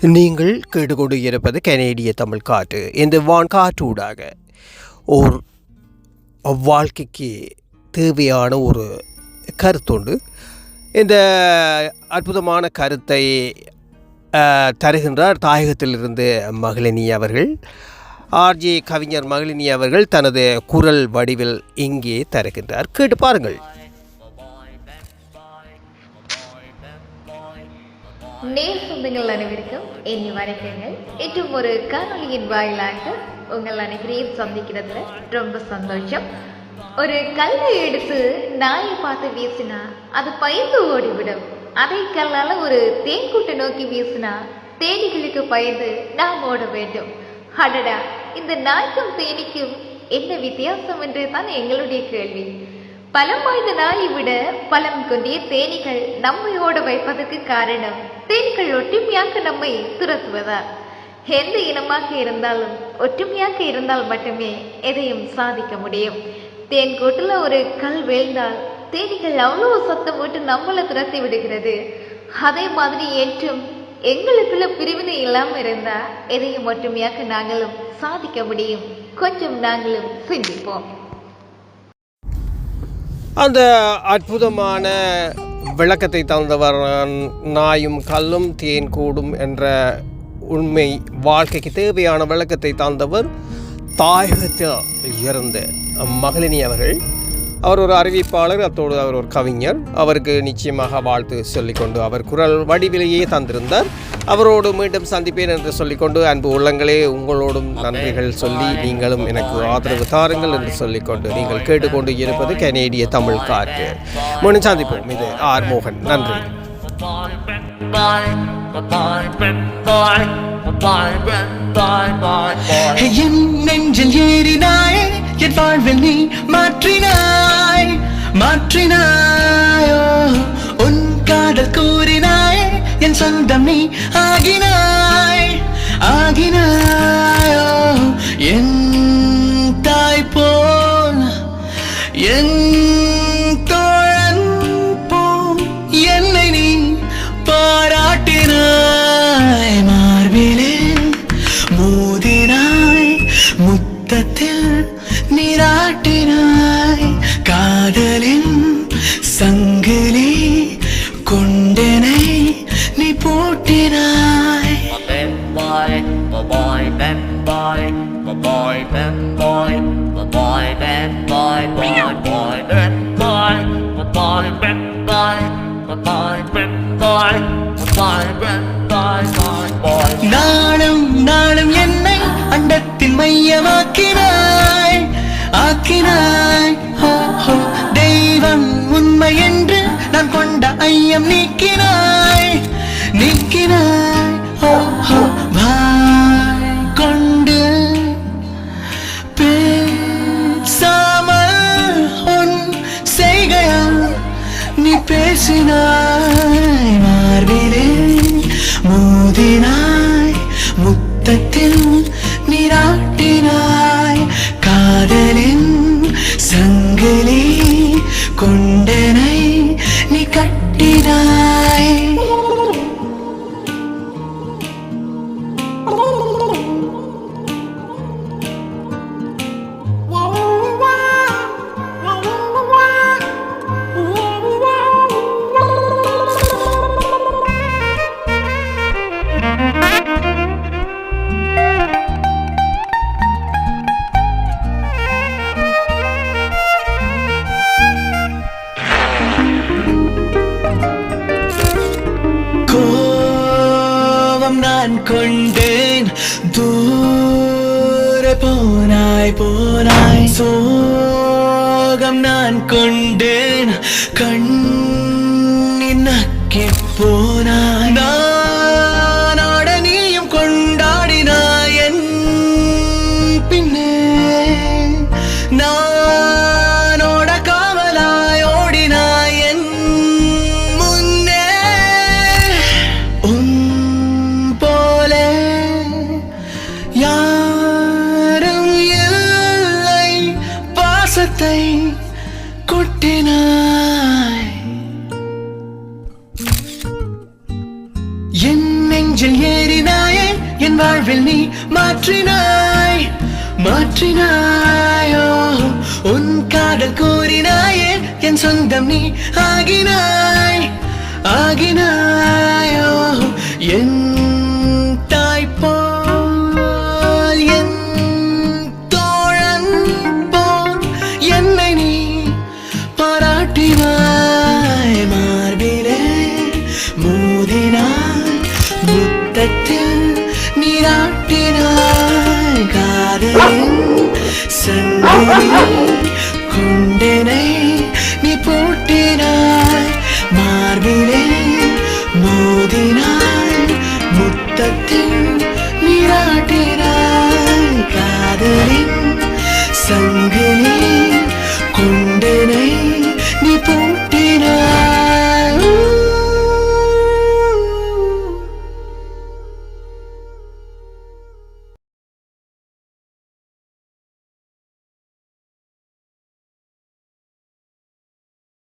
நீங்கள் கேட்டுக்கொண்டு இருப்பது கனேடிய தமிழ் காற்று. இந்த வான்காற்றூடாக ஓர் வாழ்க்கைக்கு தேவையான ஒரு கருத்துண்டு. இந்த அற்புதமான கருத்தை தருகின்றார் தாயகத்திலிருந்து மகளினி அவர்கள். ஆர்ஜே கவிஞர் மகளினி அவர்கள் தனது குரல் வடிவில் இங்கே தருகின்றார். கேட்டு பாருங்கள். நேசங்கள் அனைவருக்கும் இனி வணக்கங்கள். இன்றும் ஒரு காணொலியின் வாயிலாக உங்கள் அனைவரையும் சந்திக்கிறதுல ரொம்ப சந்தோஷம். ஒரு கல்லை எடுத்து நாயை பார்த்து வீசினா அது பயந்து ஓடிவிடும். அதே கல்லால ஒரு தேன்கூட்டை நோக்கி வீசினா தேனிகளுக்கு பயந்து நாம் ஓட வேண்டும். அடடா, இந்த நாய்க்கும் தேனிக்கும் என்ன வித்தியாசம் என்று தான் எங்களுடைய கேள்வி. பலம் வாய்ந்த நாயை விட பலம் கொண்டிய தேனீகள் நம்மை ஓட வைப்பதற்கு காரணம் தேனீகள் ஒற்றுமையாக நம்மை துரத்துவதால். எந்த இனமாக இருந்தாலும் ஒற்றுமையாக இருந்தால் மட்டுமே எதையும் சாதிக்க முடியும். தேன் கூட்டுல ஒரு கல் வீழ்ந்தால் தேனீகள் அவ்வளவு சத்தம் போட்டு நம்மளை துரத்தி விடுகிறது. அதே மாதிரி என்றும் எங்களுக்குள்ள பிரிவினை இல்லாமல் இருந்தா எதையும் ஒற்றுமையாக நாங்களும் சாதிக்க முடியும். கொஞ்சம் நாங்களும் சிந்திப்போம். அந்த அற்புதமான விளக்கத்தை தந்தவர் நாயும் கல்லும் தேன் கூடும் என்ற உண்மை வாழ்க்கைக்கு தேவையான விளக்கத்தை தந்தவர் தாயகத்தில் இருந்த மகளினி அவர்கள். அவர் ஒரு அறிவிப்பாளர், அத்தோடு அவர் ஒரு கவிஞர். அவருக்கு நிச்சயமாக வாழ்த்து சொல்லிக்கொண்டு அவர் குரல் வடிவிலேயே தந்திருந்தார். அவரோடு மீண்டும் சந்திப்பேன் என்று சொல்லிக்கொண்டு, அன்பு உள்ளங்களே, உங்களோடும் நன்றிகள் சொல்லி நீங்களும் எனக்கு ஆதரவு தாருங்கள் என்று சொல்லிக்கொண்டு நீங்கள் கேட்டுக்கொண்டு இருப்பது கனேடிய தமிழ் காற்று. மீண்டும் சந்திப்போம். இது ஆர் மோகன். நன்றி. என் நெஞ்சில் ஏறினாய், என் வாழ்வில் நீ மாற்றினாய் மாற்றினாயோ. உன் காதல் கூறினாய், என் சொந்தம் நீ ஆகினாய் ஆகினாயோ. என் தாய் போல் என் தோழன் போல் என்னை நீ பாராட்டினாய். மார்பிலே மோதினாய், முத்தத்தில் நீராட்டினாய். காதலின் சங்கிலி கொண்டனை நீ பூட்டினாய். நாளும் நாளும் என்னை அண்டத்தின் மையமாக்கினாய் ஆக்கினாய். தெய்வம் உண்மை என்று நான் கொண்ட ஐயம் நீக்கினாய் நீக்கினாய். வாய் கொண்டு பேசாமல் உன் செய்கையால் நீ பேசினாய். மார்பிலே மோதினாய், முத்தத்தில் நீராட்டினாய். காதலின் சங்கிலி கொண்டனை நீ கட்டினாய். நான் கொண்டேன், தூர போனாய் போனாய். சோகம் நான் கொண்டேன், கண்ணின் நக்கி போனாய். நானோட நீயும் கொண்டாடினாய் என் பின்னே. நானோட காவலாய் ஓடினாய் என் முன்னே. யாரும் இல்லை, பாசத்தை கொட்டினாய். என் நெஞ்சில் ஏறினாயே என் வாழ்வில் நீ மாற்றினாய் மாற்றினாயோ உன் காதல் கூறினாயே என் சொந்தம் நீ ஆகினாய் ஆகினாயோ என் தாய்ப்போல் என் தோழன் போல் என்னை நீ பாராட்டினாய் மார்பிலே மோதினாய் முத்தத்தில் நீராட்டினாய் காதலின் சங்கிலி கொண்டனை நீ பூட்டினாய் மார்பிலே மோதினாய் முத்தத்தில் நீராட்டினாய் காதலின் சங்கிலி